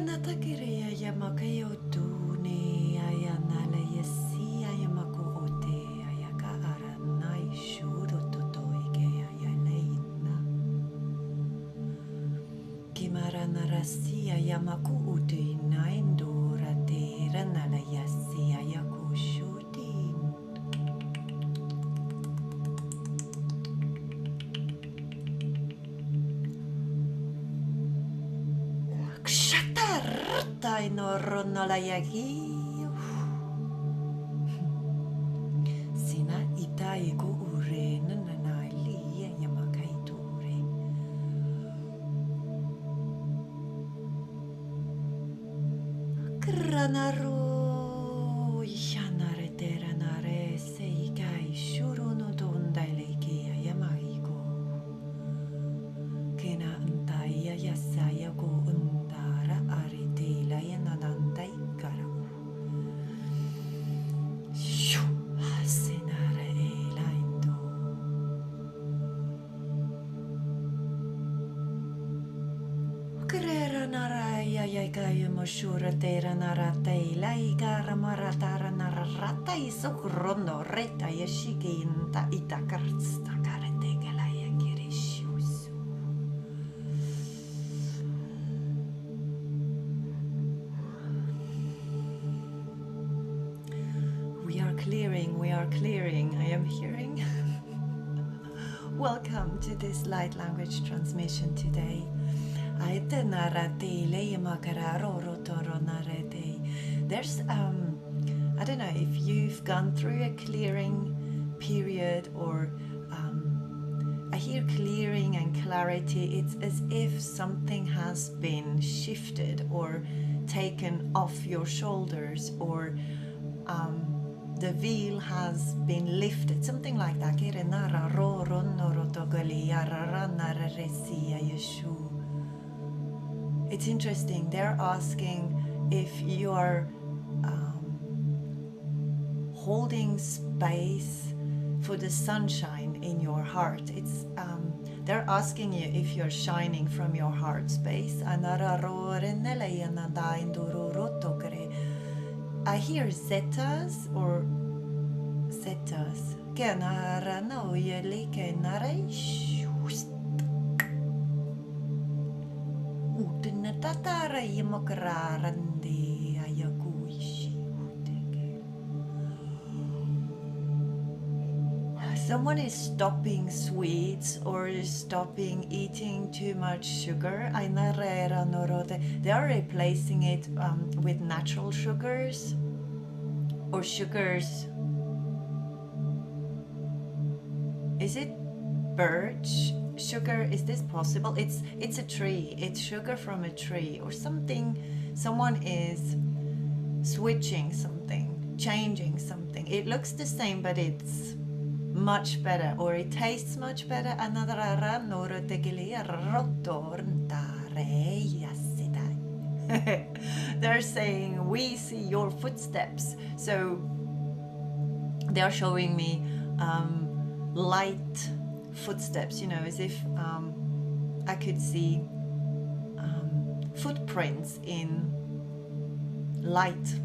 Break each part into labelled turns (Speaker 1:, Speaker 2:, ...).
Speaker 1: natakirea yamakayo tuni ayanala yasi ayamaku ote ayaka aranai shuro totoike ayaleina. Kimara narasi ayamaku uti naindura tera nala yasi ayaku shutin. Kshatartai no ronolayagi. Sina itaiku ure nanali yamakaiture. Kranaro yanare teranare seikai shuruno dondaileke yamaiko. Kena antaya yasaya go undara aritela yananandai karau. Shoo hasenara elaindo. Krera naraya yagaya moshura tera narata ilaigara maratara narata isokrono reta yashiginta itakarsta karetegala yakirishusu. We are clearing, I am hearing. Welcome to this light language transmission today. There's, I don't know if you've gone through a clearing period or I hear clearing and clarity. It's as if something has been shifted or taken off your shoulders, or the veil has been lifted, something like that. It's interesting, they're asking if you are holding space for the sunshine in your heart. It's they're asking you if you're shining from your heart space. I hear zetas or zetas. Someone is stopping sweets or is stopping eating too much sugar. They are replacing it with natural sugars or sugars. Is it birch sugar? Is this possible? It's a tree. It's sugar from a tree or something. Someone is switching something, changing something. It looks the same, but it's much better, or it tastes much better. They're saying, we see your footsteps. So they're showing me light footsteps, you know, as if I could see footprints in light,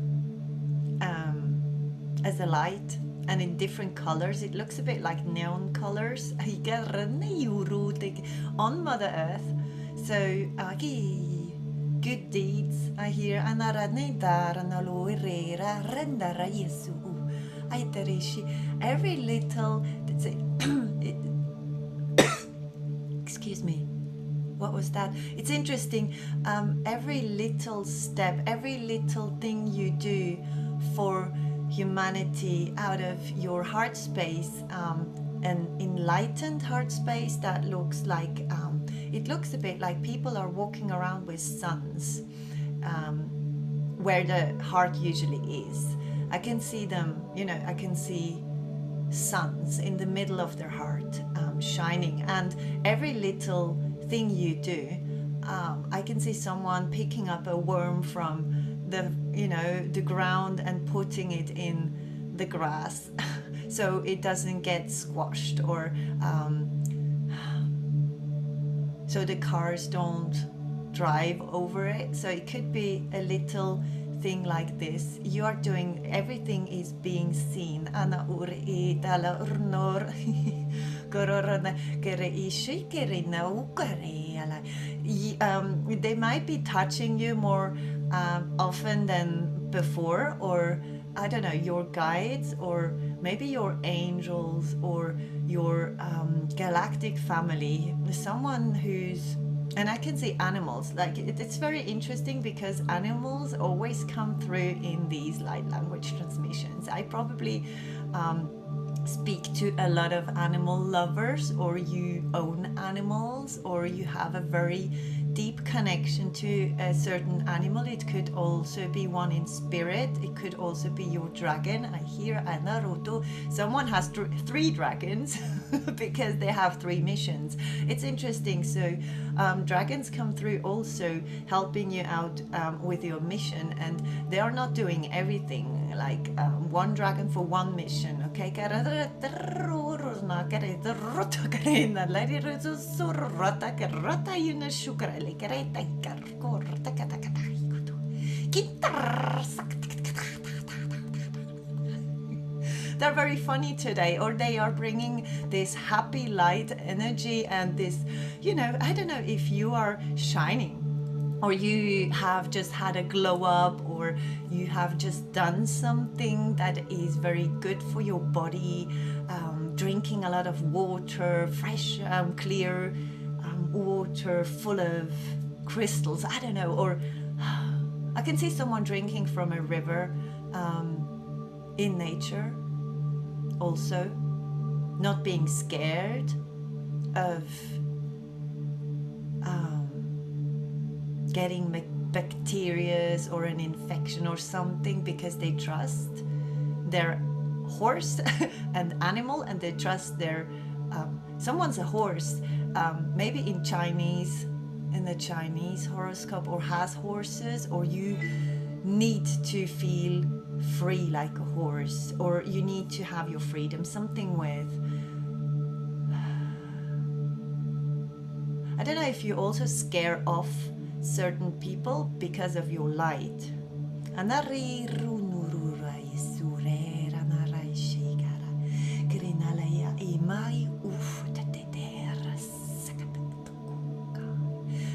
Speaker 1: as a light, and in different colors. It looks a bit like neon colors on Mother Earth. So good deeds I hear. Every little excuse me, what was that? It's interesting. Every little step, every little thing you do for humanity out of your heart space, an enlightened heart space that looks like, it looks a bit like people are walking around with suns, where the heart usually is. I can see them, you know, I can see suns in the middle of their heart, shining, and every little thing you do, I can see someone picking up a worm from the, you know, the ground and putting it in the grass so it doesn't get squashed, or so the cars don't drive over it. So it could be a little thing like this. You are doing, everything is being seen. Ana uri tala urnor kororona kere ishi kere na ukare ala. They might be touching you more often than before, or I don't know, your guides, or maybe your angels, or your galactic family, someone who's, and I can see animals, like it's very interesting because animals always come through in these light language transmissions. I probably speak to a lot of animal lovers, or you own animals, or you have a very deep connection to a certain animal. It could also be one in spirit. It could also be your dragon. I hear Naruto. Someone has three dragons because they have 3 missions. It's interesting. So dragons come through also helping you out with your mission, and they are not doing everything. Like one dragon for one mission. Okay. They're very funny today, or they are bringing this happy light energy and this, you know, I don't know if you are shining, or you have just had a glow up, or you have just done something that is very good for your body, drinking a lot of water, fresh, clear water full of crystals, I don't know, or I can see someone drinking from a river in nature also, not being scared of getting bacteria or an infection or something, because they trust their horse and animal, and they trust their someone's a horse, maybe in the Chinese horoscope, or has horses, or you need to feel free like a horse, or you need to have your freedom, something with, I don't know if you also scare off certain people because of your light.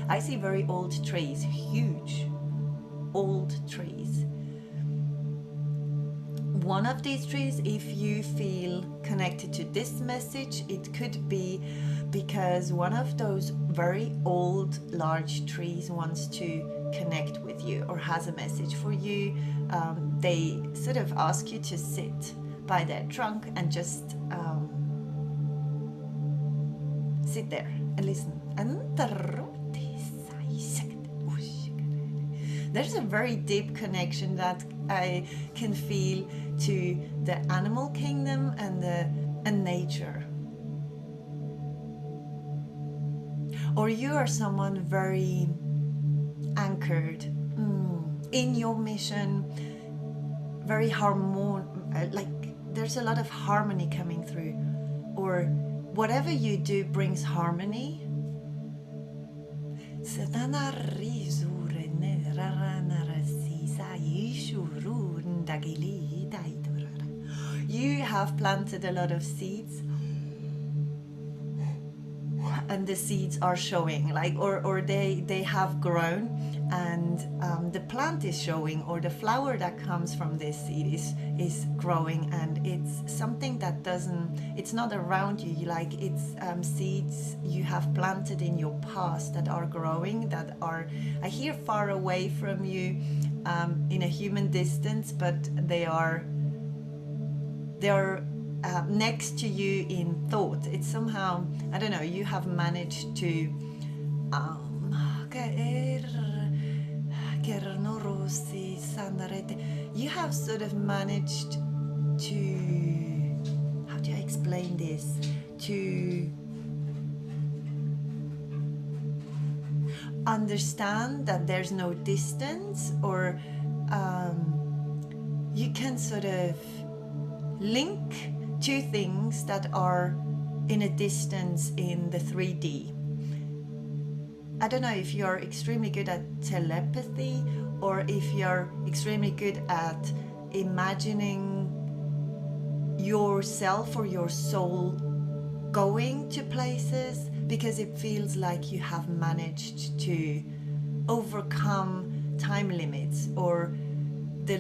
Speaker 1: I see very old trees, huge old trees. One of these trees, if you feel connected to this message, it could be because one of those very old large trees wants to connect with you or has a message for you. They sort of ask you to sit by their trunk and just sit there and listen. There's a very deep connection that I can feel to the animal kingdom and nature. Or you are someone very anchored in your mission, very like there's a lot of harmony coming through, or whatever you do brings harmony. You have planted a lot of seeds, and the seeds are showing, like, or they have grown, and the plant is showing, or the flower that comes from this seed is growing, and it's something that it's not around you, like it's seeds you have planted in your past that are growing, that are, I hear, far away from you, in a human distance, but they are next to you in thought. It's somehow, I don't know, you have managed to you have sort of managed to, how do I explain this, to understand that there's no distance, or you can sort of link two things that are in a distance in the 3D. I don't know if you're extremely good at telepathy, or if you're extremely good at imagining yourself or your soul going to places, because it feels like you have managed to overcome time limits, or the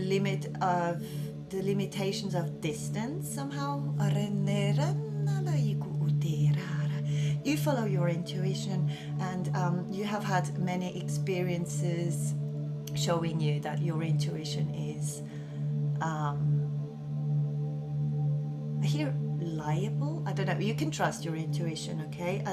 Speaker 1: limitations of distance somehow. You follow your intuition, and you have had many experiences showing you that your intuition is here liable. I don't know, you can trust your intuition, okay?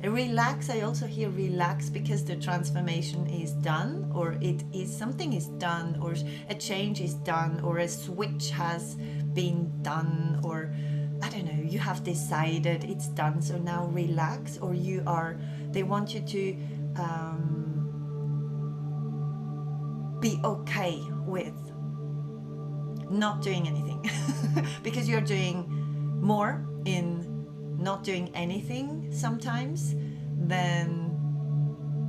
Speaker 1: Relax. I also hear relax, because the transformation is done, or it is something is done, or a change is done, or a switch has been done, or I don't know, you have decided it's done, so now relax. Or they want you to be okay with not doing anything because you're doing more in not doing anything sometimes than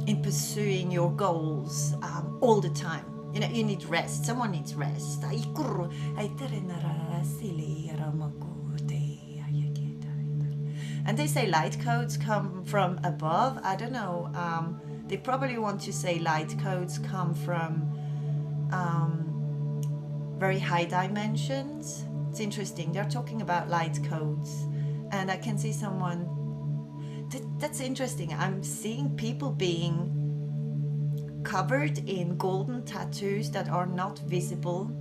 Speaker 1: in pursuing your goals all the time. You know, you need rest. Someone needs rest. And they say light codes come from above. I don't know. They probably want to say light codes come from very high dimensions. It's interesting. They're talking about light codes. And I can see someone... That's interesting. I'm seeing people being covered in golden tattoos that are not visible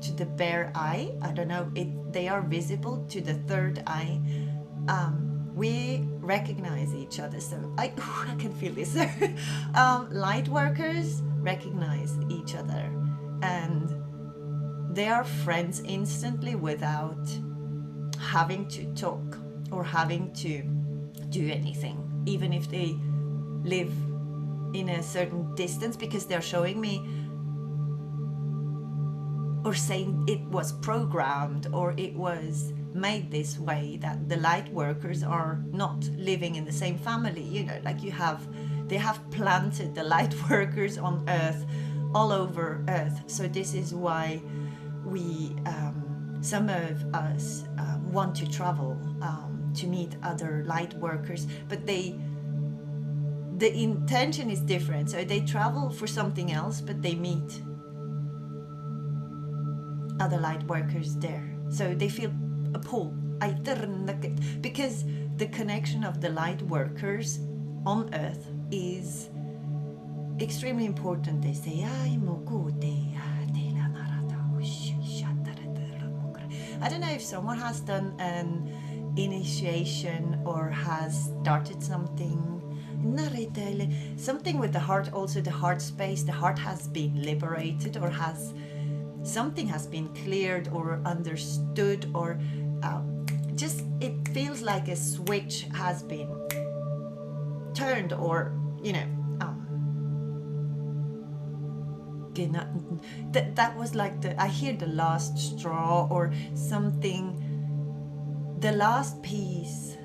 Speaker 1: to the bare eye. I don't know, they are visible to the third eye. We recognize each other, so I can feel this. Light workers recognize each other, and they are friends instantly without having to talk or having to do anything, even if they live in a certain distance, because they're showing me or saying it was programmed or it was made this way, that the light workers are not living in the same family. You know, like they have planted the light workers on earth, all over earth. So this is why we some of us want to travel to meet other light workers, but the intention is different. So they travel for something else, but they meet other light workers there. So they feel a pull, because the connection of the light workers on earth is extremely important. They say, I don't know if someone has done an initiation or has started something with the heart. Also the heart space, the heart has been liberated, or something has been cleared or understood, or just it feels like a switch has been turned, or you know, that was like I hear the last straw or something. The last piece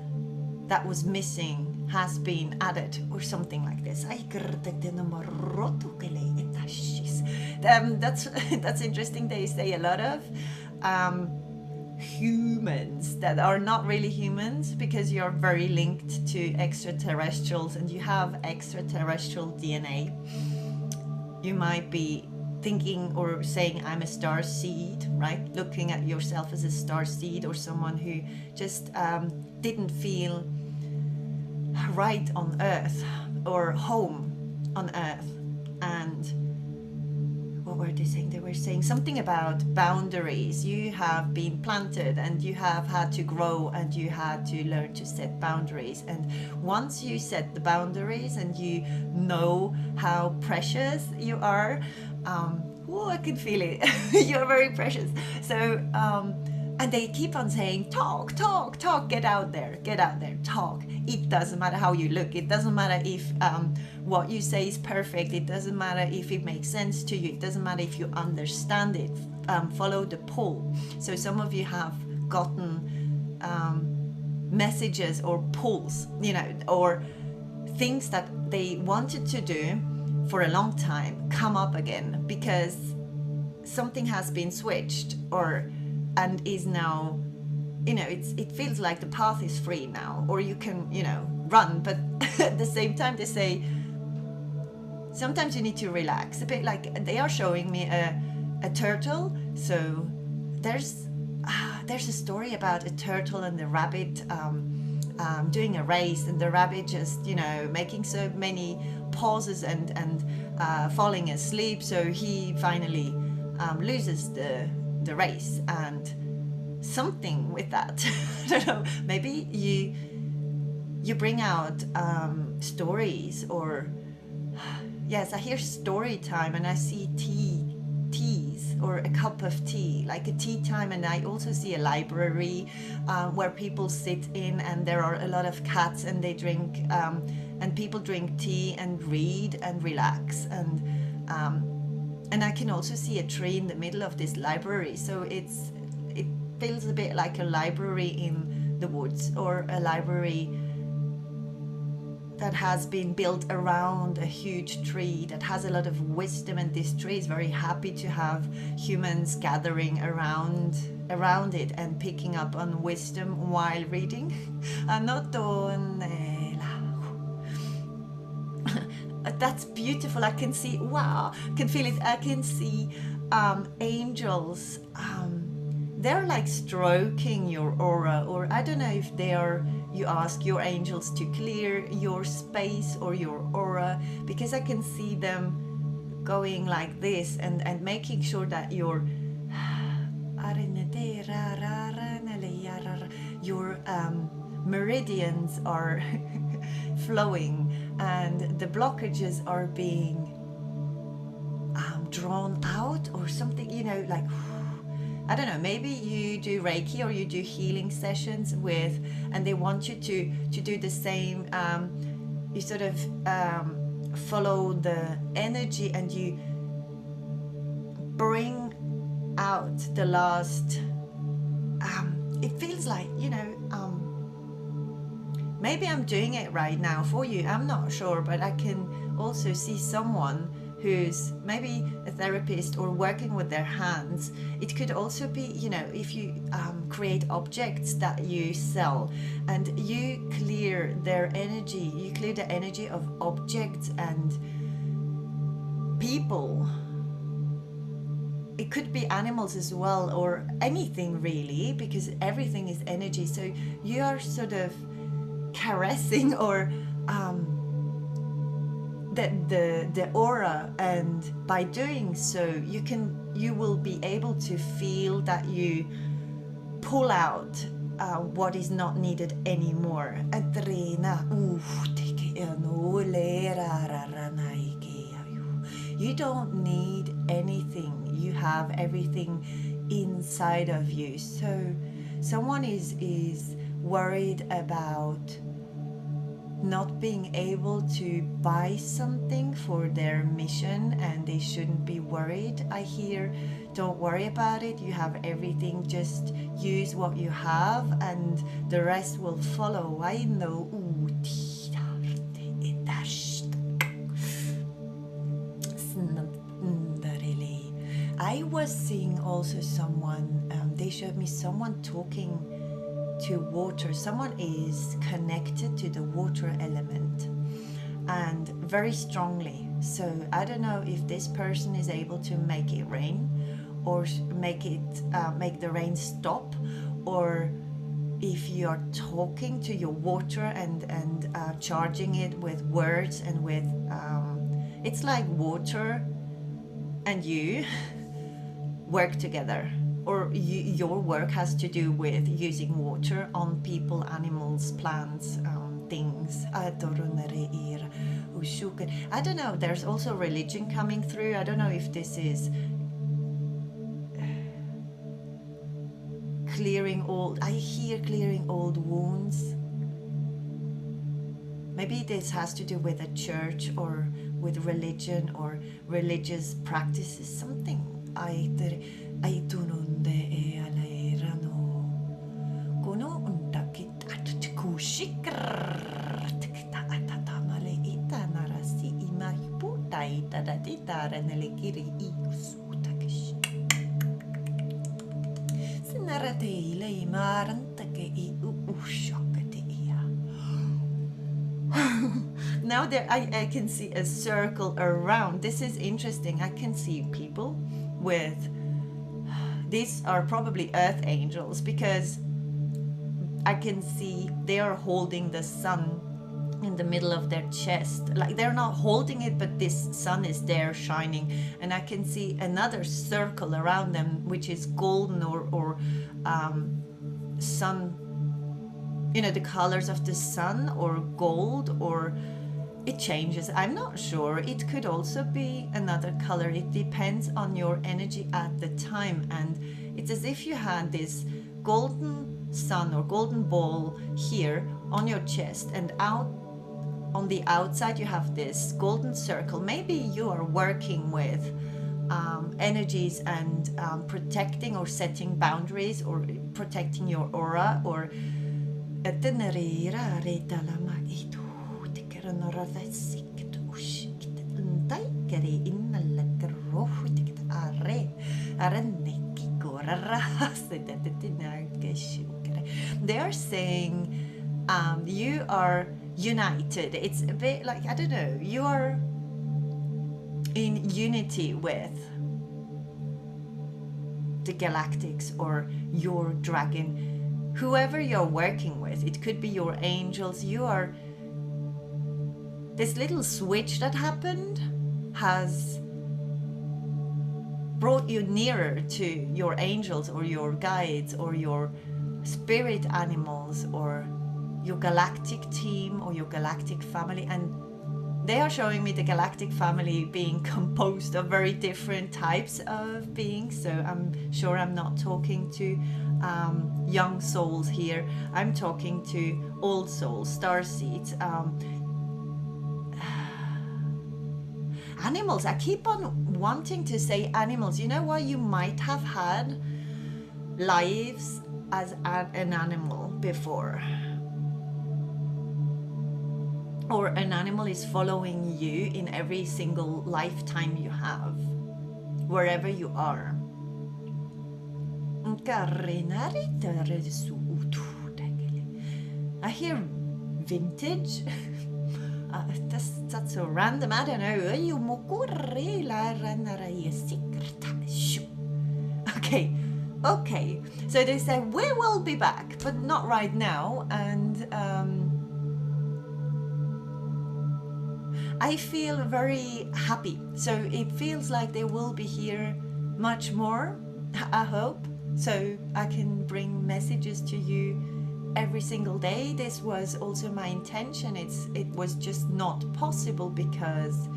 Speaker 1: that was missing has been added, or something like this. That's interesting. They say a lot of humans that are not really humans, because you're very linked to extraterrestrials and you have extraterrestrial DNA. You might be thinking or saying, I'm a star seed, right? Looking at yourself as a star seed, or someone who just didn't feel right on earth or home on earth. And what were they saying? They were saying something about boundaries. You have been planted and you have had to grow, and you had to learn to set boundaries. And once you set the boundaries and you know how precious you are, I can feel it. You're very precious. So and they keep on saying, talk, talk, talk, get out there, talk. It doesn't matter how you look. It doesn't matter if what you say is perfect. It doesn't matter if it makes sense to you. It doesn't matter if you understand it. Follow the pull. So some of you have gotten messages or pulls, you know, or things that they wanted to do for a long time come up again because something has been switched, or and is now, you know, it feels like the path is free now, or you can, you know, run. But at the same time, they say sometimes you need to relax a bit. Like they are showing me a turtle. So there's a story about a turtle and the rabbit doing a race, and the rabbit just, you know, making so many pauses and falling asleep. So he finally loses the race, and something with that. I don't know. Maybe you bring out stories, or yes, I hear story time, and I see teas or a cup of tea, like a tea time. And I also see a library where people sit in, and there are a lot of cats, and they drink and people drink tea and read and relax. And I can also see a tree in the middle of this library. So it feels a bit like a library in the woods, or a library that has been built around a huge tree that has a lot of wisdom, and this tree is very happy to have humans gathering around it and picking up on wisdom while reading. That's beautiful. I can see, wow, I can feel it. I can see angels. They're like stroking your aura, or I don't know if they are, you ask your angels to clear your space or your aura, because I can see them going like this and making sure that your meridians are flowing, and the blockages are being drawn out, or something, you know, like, I don't know, maybe you do Reiki or you do healing sessions with, and they want you to do the same. You sort of follow the energy, and you bring out the last, it feels like, you know, maybe I'm doing it right now for you, I'm not sure, but I can also see someone who's maybe a therapist or working with their hands. It could also be, you know, if you create objects that you sell, and you clear their energy, you clear the energy of objects and people. It could be animals as well, or anything really, because everything is energy. So you are sort of caressing, or the aura, and by doing so you will be able to feel that you pull out what is not needed anymore. You don't need anything, you have everything inside of you. So someone is worried about not being able to buy something for their mission, and they shouldn't be worried. I hear, don't worry about it, you have everything, just use what you have and the rest will follow. I know. I was seeing also someone, they showed me someone talking to water. Someone is connected to the water element, and very strongly. So I don't know if this person is able to make it rain, or make the rain stop, or if you are talking to your water and charging it with words and with it's like water and you work together, or your work has to do with using water on people, animals, plants, things. I don't know, there's also religion coming through. I don't know if this is clearing old, I hear clearing old wounds. Maybe this has to do with a church or with religion or religious practices, something. Now there I can see a circle around. This is interesting. I can see people with, these are probably earth angels, because I can see they are holding the sun in the middle of their chest. Like they're not holding it, but this sun is there shining, and I can see another circle around them which is golden or sun, you know, the colors of the sun, or gold, or it changes. I'm not sure. It could also be another color. It depends on your energy at the time. And it's as if you had this golden sun or golden ball here on your chest, and out on the outside you have this golden circle. Maybe you are working with energies and protecting or setting boundaries or protecting your aura, or they are saying you are united. It's a bit like, I don't know, you are in unity with the galactics or your dragon, whoever you're working with. It could be your angels. You are, this little switch that happened has brought you nearer to your angels or your guides or your spirit animals or your galactic team or your galactic family. And they are showing me the galactic family being composed of very different types of beings. So I'm sure I'm not talking to young souls here. I'm talking to old souls, starseeds, animals. I keep on wanting to say animals. You know why? You might have had lives as an animal before, or an animal is following you in every single lifetime you have, wherever you are. I hear vintage. That's so random. I don't know. Okay. So they say we will be back, but not right now. And I feel very happy. So it feels like they will be here much more, I hope. So I can bring messages to you every single day. This was also my intention. It was just not possible because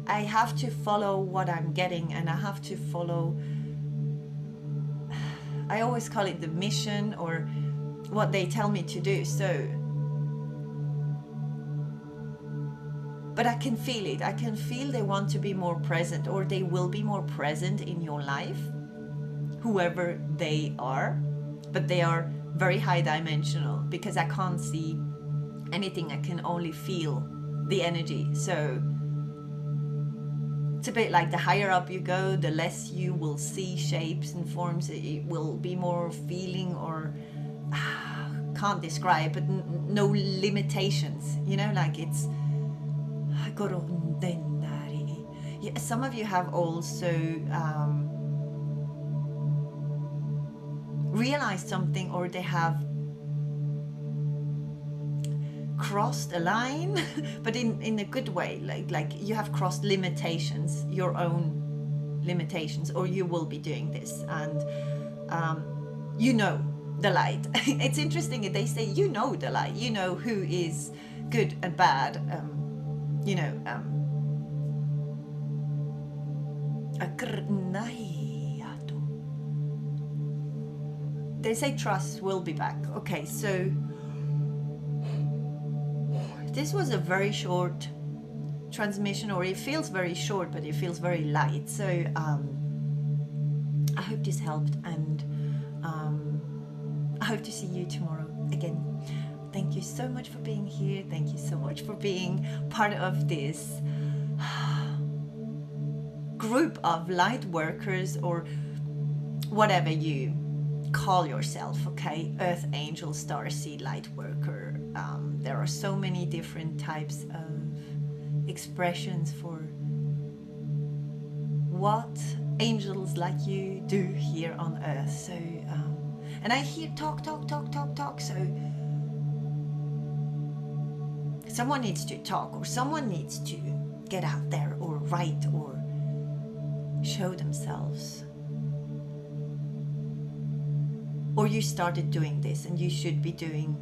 Speaker 1: I have to follow what I'm getting, and I have to follow, I always call it the mission, or what they tell me to do. So, but I can feel it. I can feel they want to be more present, or they will be more present in your life, whoever they are. But they are very high dimensional, because I can't see anything. I can only feel the energy. So it's a bit like the higher up you go, the less you will see shapes and forms. It will be more feeling, or can't describe, but no limitations, you know, like it's some of you have also realized something, or they have crossed a line, but in a good way, like you have crossed limitations, your own limitations, or you will be doing this, and you know the light. It's interesting, they say you know the light, you know who is good and bad, you know, they say trust will be back. Okay, so this was a very short transmission, or it feels very short, but it feels very light. So I hope this helped, and I hope to see you tomorrow. again, thank you so much for being here. Thank you so much for being part of this group of light workers, or whatever you call yourself, okay? Earth Angel, Starseed, Light Worker. There are so many different types of expressions for what angels like you do here on Earth. So, and I hear talk. So someone needs to talk, or someone needs to get out there, or write, or show themselves. Or you started doing this, and you should be doing,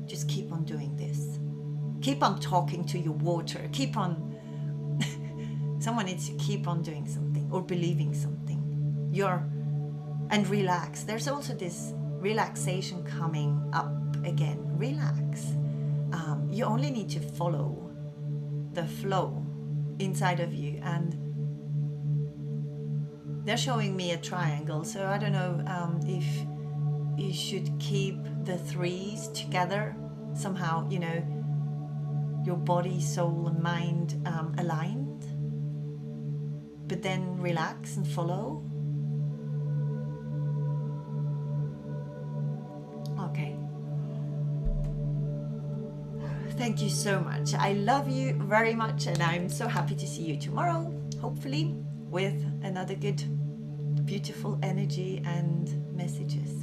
Speaker 1: just keep on doing this. Keep on talking to your water. Keep on, someone needs to keep on doing something, or believing something. And relax. There's also this relaxation coming up again. Relax. You only need to follow the flow inside of you, and they're showing me a triangle, so I don't know if you should keep the threes together somehow, your body, soul and mind aligned, but then relax and follow. Okay. Thank you so much. I love you very much, and I'm so happy to see you tomorrow, hopefully, with another good, beautiful energy and messages.